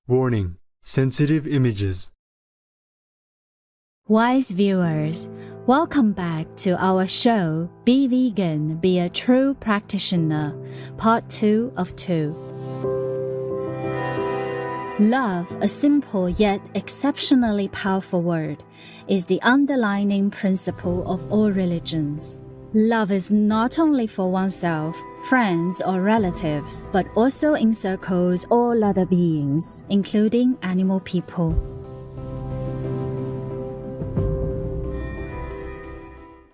Warning: sensitive images. Wise viewers, welcome back to our show, Be Vegan, Be a True Practitioner, Part 2 of 2. Love, a simple yet exceptionally powerful word, is the underlying principle of all religions. Love is not only for oneself, friends, or relatives, but also encircles all other beings, including animal people.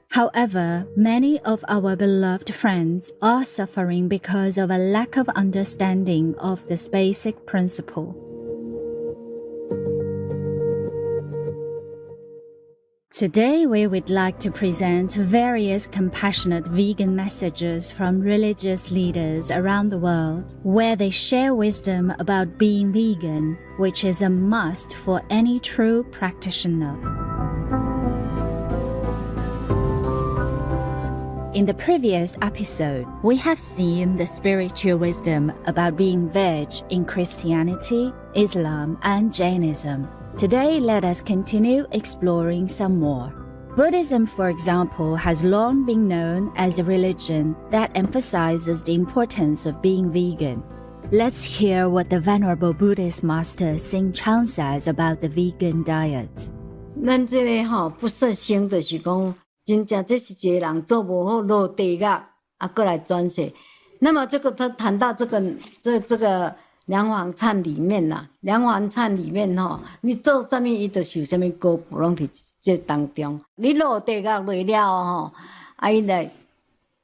However, many of our beloved friends are suffering because of a lack of understanding of this basic principle. Today, we would like to present various compassionate vegan messages from religious leaders around the world, where they share wisdom about being vegan, which is a must for any true practitioner. In the previous episode, we have seen the spiritual wisdom about being veg in Christianity, Islam, and Jainism. Today, let us continue exploring some more. Buddhism, for example, has long been known as a religion that emphasizes the importance of being vegan. Let's hear what the Venerable Buddhist Master Xing Chang says about the vegan diet. 咱这个不摄生就是讲，真正这是一个人做不好落地狱，过来转世。那么这个他谈到这个梁皇忏里面呐，梁皇忏里面你做什么伊就受什么果报，拢伫这当中。你落地狱落了伊来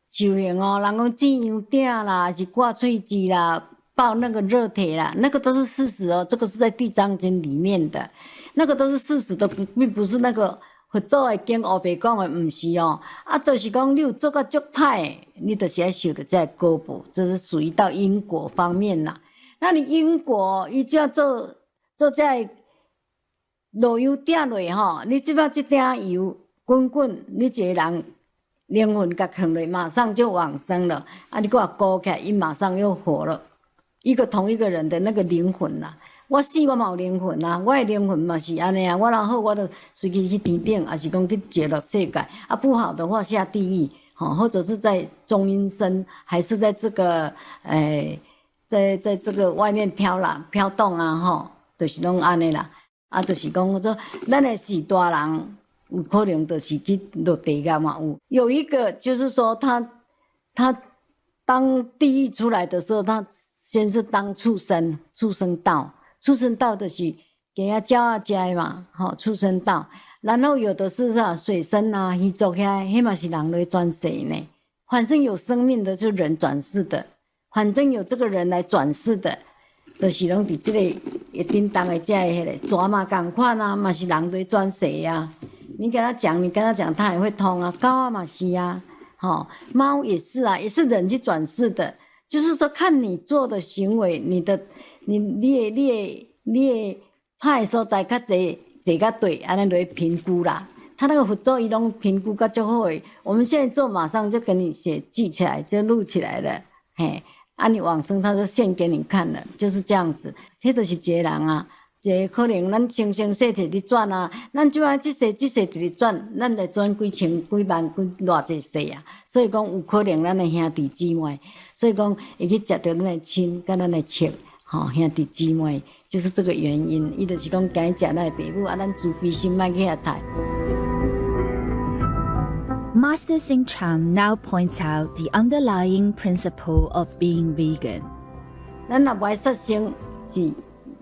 修行人讲剪羊鼎啦，还是挂喙齿啦，抱那个热铁啦，那个都是事实这个是在地藏经里面的，那个都是事实的，并不是那个佛祖的经黑白讲的，不是就是讲你有做到足歹，你就是要受到这果报，这是属于到因果方面啦。那你因果伊就要做这落油点落你即摆这点油滚滚，你一个人灵魂甲放落，马上就往生了。你给我勾起来，伊马上又活了。同一个人的那个灵魂啦，我死我嘛有灵魂啊，我的灵魂嘛是安尼啊。我若好，我就随去天顶，还是讲去极乐世界不好的话下地狱或者是在中阴身，还是在这个在这个外面飘动就是拢安尼啦。就是讲说，咱的死大人有可能就是去落地狱嘛。有一个就是说，他当地狱出来的时候，他先是当畜生道就是给他鸟仔食嘛，畜生道。然后有的是水生啊、鱼族迄嘛是人来转世呢。反正有生命的就人转世的。反正有这个人来转世的，就是拢伫这个会叮当的这迄个蛇嘛同款啊，嘛是人来转世啊。你跟他讲，他也会通啊。狗嘛是啊，猫也是啊，也是人去转世的。就是说，看你做的行为，你的歹所在较济较对，安尼来评估啦。他那个佛祖伊拢评估较足好诶。我们现在做，马上就给你记起来，就录起来了，嘿。你往生他就现给你看了，就是这样子。这就是一个人啊，一个可能咱生生世世伫转啊，咱即摆这世伫转，咱来转几千、几万、几偌济世啊。所以讲有可能咱的兄弟姊妹，所以讲会去食到咱的亲，跟咱的戚，兄弟姊妹，就是这个原因。伊就是讲该食咱的爸母咱慈悲心莫去遐刣。Master Xing Chang now points out the underlying principle of being vegan. 咱若袂杀生，是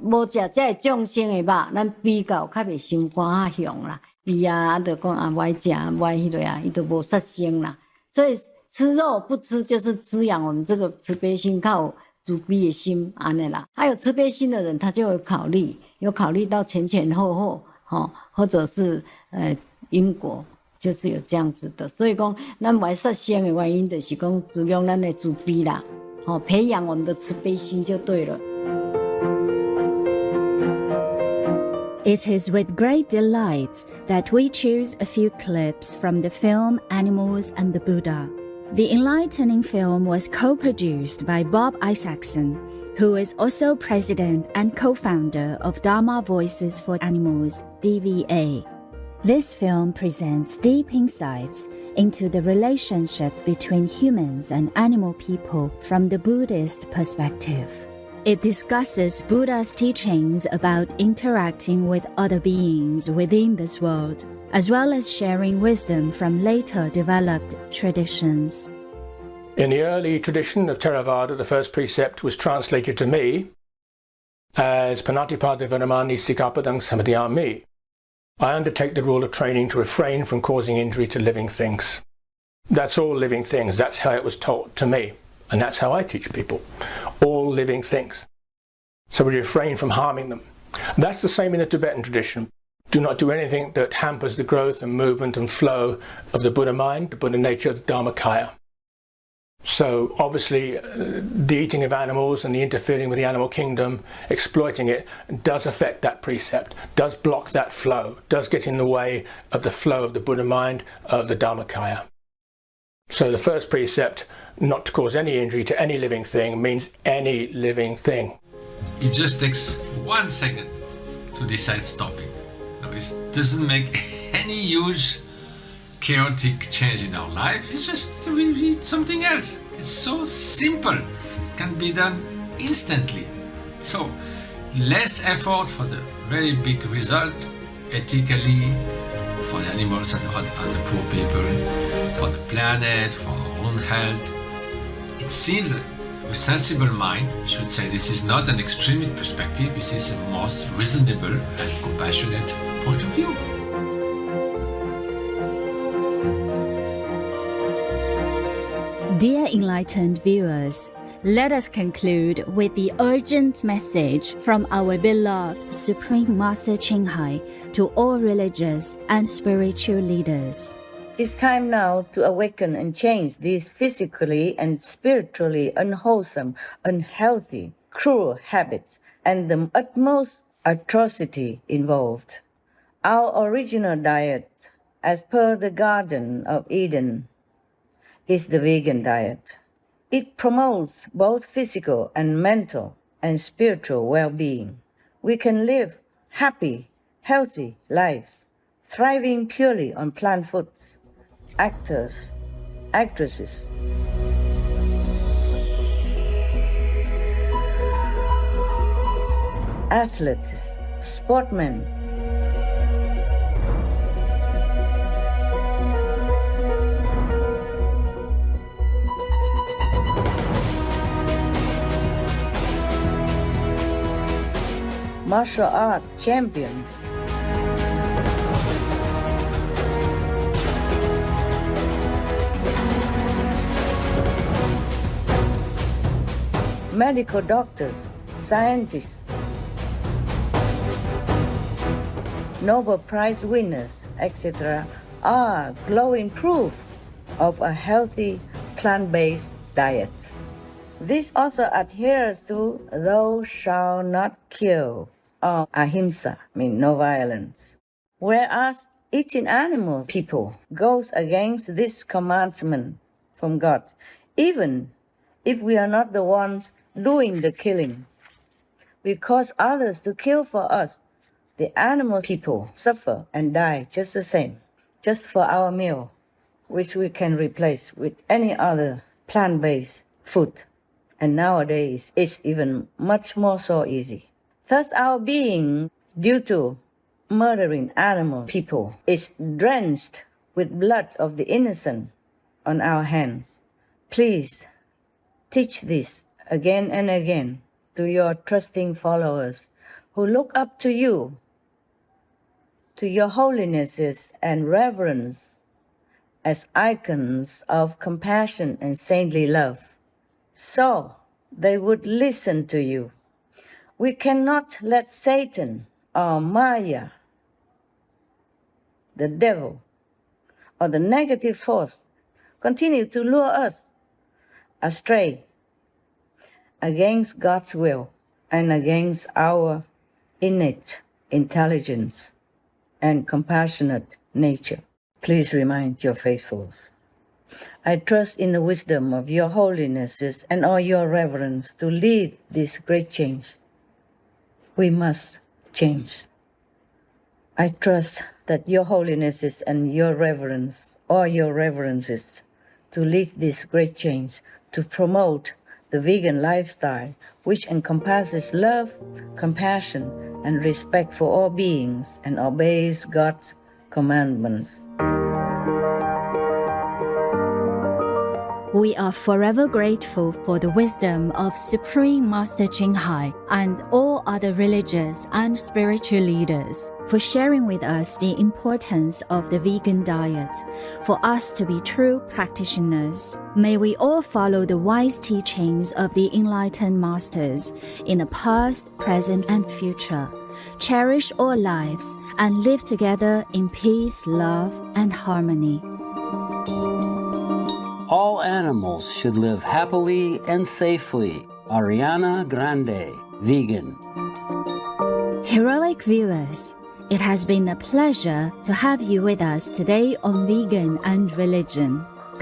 无食这众生的肉，咱比较较袂心肝向啦。就讲袂食袂迄个伊就无杀生啦。所以吃肉不吃，就是滋养我们这个慈悲心，靠慈悲的心安尼啦。还有慈悲心的人，他就有考虑到前后或者是因果。就是有这样子的，所以讲咱袂杀生的原因，就是讲滋养咱的慈悲啦，培养我们的慈悲心就对了。It is with great delight that we choose a few clips from the film Animals and the Buddha. The enlightening film was co-produced by Bob Isaacson, who is also president and co-founder of Dharma Voices for Animals, DVA. This film presents deep insights into the relationship between humans and animal people from the Buddhist perspective. It discusses Buddha's teachings about interacting with other beings within this world, as well as sharing wisdom from later developed traditions. In the early tradition of Theravada, the first precept was translated to me as Panatipada Vinamani Sikapadang Samadhyami. I undertake the rule of training to refrain from causing injury to living things. That's all living things. That's how it was taught to me. And that's how I teach people. All living things. So we refrain from harming them. That's the same in the Tibetan tradition. Do not do anything that hampers the growth and movement and flow of the Buddha mind, the Buddha nature, the Dharmakaya. So obviously the eating of animals and the interfering with the animal kingdom, exploiting it, does affect that precept, does block that flow, does get in the way of the flow of the Buddha mind, of the Dharmakaya. So the first precept, not to cause any injury to any living thing, means any living thing. It just takes 1 second to decide stopping. Now, it doesn't make any huge chaotic change in our life. It's just we eat something else. It's so simple. It can be done instantly. So less effort for the very big result, ethically, for the animals and the poor people, for the planet, for our own health. It seems that a sensible mind should say this is not an extremist perspective, this is the most reasonable and compassionate point of view. Dear enlightened viewers, let us conclude with the urgent message from our beloved Supreme Master Ching Hai to all religious and spiritual leaders. It's time now to awaken and change these physically and spiritually unwholesome, unhealthy, cruel habits and the utmost atrocity involved. Our original diet, as per the Garden of Eden, is the vegan diet. It promotes both physical and mental and spiritual well-being. We can live happy, healthy lives, thriving purely on plant foods. Actors, actresses, athletes, sportmen, martial art champions, medical doctors, scientists, Nobel Prize winners, etc., are glowing proof of a healthy plant-based diet. This also adheres to thou shalt not kill, or ahimsa, mean no violence. Whereas eating animals, people, goes against this commandment from God, even if we are not the ones doing the killing. We cause others to kill for us. The animal people suffer and die just the same, just for our meal, which we can replace with any other plant-based food. And nowadays, it's even much more so easy. Thus, our being, due to murdering animal people, is drenched with blood of the innocent on our hands. Please, teach this again and again to your trusting followers who look up to you, to your holinesses and reverence as icons of compassion and saintly love, so they would listen to you. We cannot let Satan or Maya, the devil, or the negative force continue to lure us astray against God's will and against our innate intelligence and compassionate nature. Please remind your faithfuls. I trust in the wisdom of your holinesses and all your reverence to lead this great change. We must change. I trust that your holinesses and your reverence, all your reverences, to lead this great change, to promote the vegan lifestyle, which encompasses love, compassion, and respect for all beings and obeys God's commandments. We are forever grateful for the wisdom of Supreme Master Ching Hai and all other religious and spiritual leaders for sharing with us the importance of the vegan diet for us to be true practitioners. May we all follow the wise teachings of the enlightened masters in the past, present, and future. Cherish all lives and live together in peace, love, and harmony. All animals should live happily and safely. Ariana Grande, vegan. Heroic viewers, it has been a pleasure to have you with us today on Vegan and Religion.